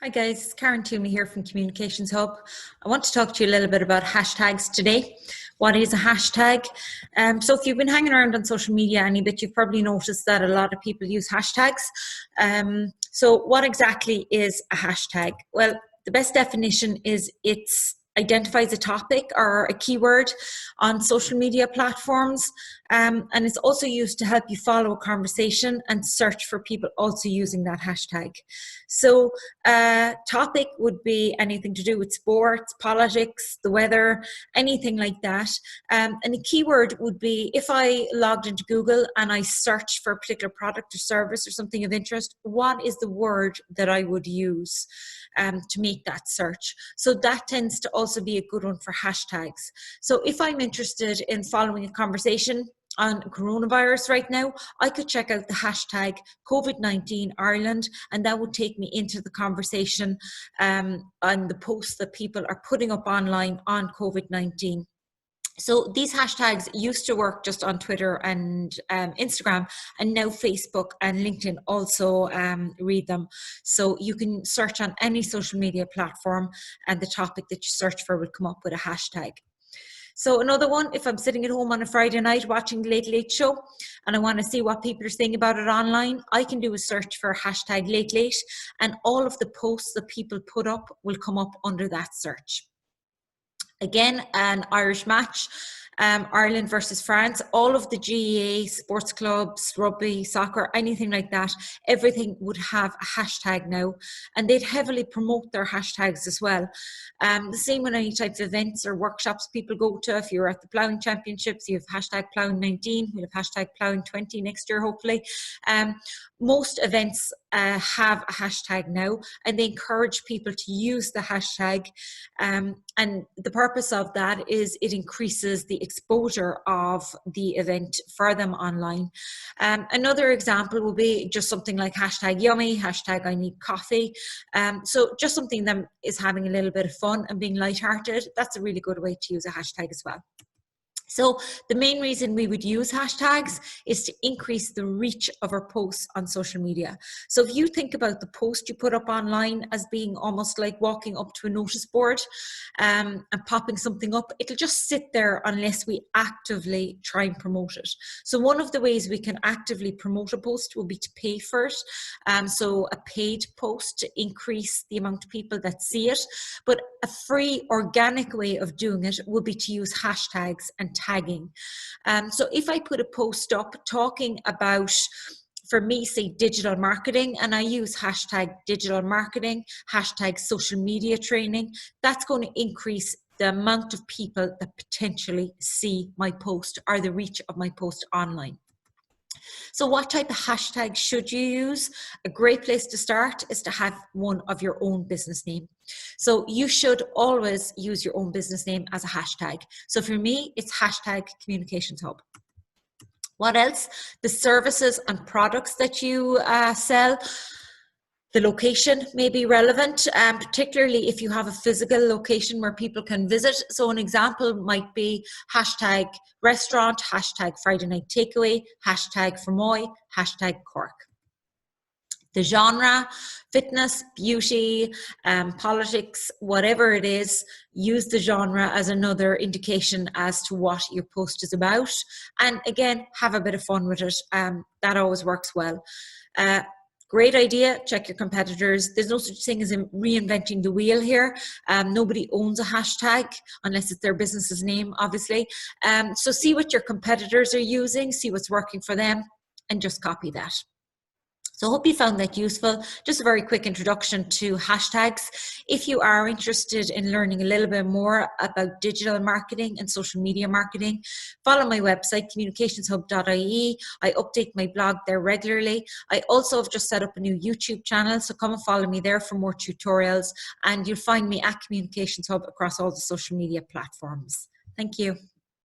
Hi guys, it's Karen Toomey here from Communications Hub. I want to talk to you a little bit about hashtags today. What is a hashtag? So if you've been hanging around on social media any bit, you've probably noticed that a lot of people use hashtags. So what exactly is a hashtag? Well, the best definition is it's identifies a topic or a keyword on social media platforms, and it's also used to help you follow a conversation and search for people also using that hashtag. So topic would be anything to do with sports, politics, the weather, anything like that. And a keyword would be if I logged into Google and I searched for a particular product or service or something of interest, what is the word that I would use to make that search? So that tends to also be a good one for hashtags. So if I'm interested in following a conversation on coronavirus right now, I could check out the hashtag COVID-19 Ireland, and that would take me into the conversation on the posts that people are putting up online on COVID-19. So these hashtags used to work just on Twitter and Instagram, and now Facebook and LinkedIn also read them. So you can search on any social media platform and the topic that you search for will come up with a hashtag. So another one, if I'm sitting at home on a Friday night watching the Late Late Show and I want to see what people are saying about it online, I can do a search for hashtag Late Late, and all of the posts that people put up will come up under that search. Again, an Irish match, Ireland versus France, all of the GAA, sports clubs, rugby, soccer, anything like that, everything would have a hashtag now, and they'd heavily promote their hashtags as well. The same with any type of events or workshops people go to. If you're at the ploughing championships, you have hashtag ploughing19, we'll have hashtag ploughing20 next year, hopefully. Most events have a hashtag now, and they encourage people to use the hashtag, and the purpose of that is it increases the exposure of the event for them online. Another example will be just something like hashtag yummy, hashtag I need coffee. So just something that is having a little bit of fun and being lighthearted. That's a really good way to use a hashtag as well. So the main reason we would use hashtags is to increase the reach of our posts on social media. So if you think about the post you put up online as being almost like walking up to a notice board and popping something up, it'll just sit there unless we actively try and promote it. So one of the ways we can actively promote a post will be to pay for it. So a paid post to increase the amount of people that see it. But a free organic way of doing it would be to use hashtags and tagging. So if I put a post up talking about, for me, say digital marketing, and I use hashtag digital marketing, hashtag social media training, that's going to increase the amount of people that potentially see my post or the reach of my post online. So what type of hashtag should you use? A great place to start is to have one of your own business name. So you should always use your own business name as a hashtag. So for me, it's hashtag Communications Hub. What else? The services and products that you sell. The location may be relevant, particularly if you have a physical location where people can visit. So an example might be hashtag restaurant, hashtag Friday night takeaway, hashtag Fermoy, hashtag Cork. The genre, fitness, beauty, politics, whatever it is, use the genre as another indication as to what your post is about. And again, have a bit of fun with it. That always works well. Great idea, check your competitors. There's no such thing as reinventing the wheel here. Nobody owns a hashtag unless it's their business's name, obviously. So see what your competitors are using, see what's working for them, and just copy that. So I hope you found that useful. Just a very quick introduction to hashtags. If you are interested in learning a little bit more about digital marketing and social media marketing, follow my website, communicationshub.ie. I update my blog there regularly. I also have just set up a new YouTube channel, so come and follow me there for more tutorials, and you'll find me at Communications Hub across all the social media platforms. Thank you.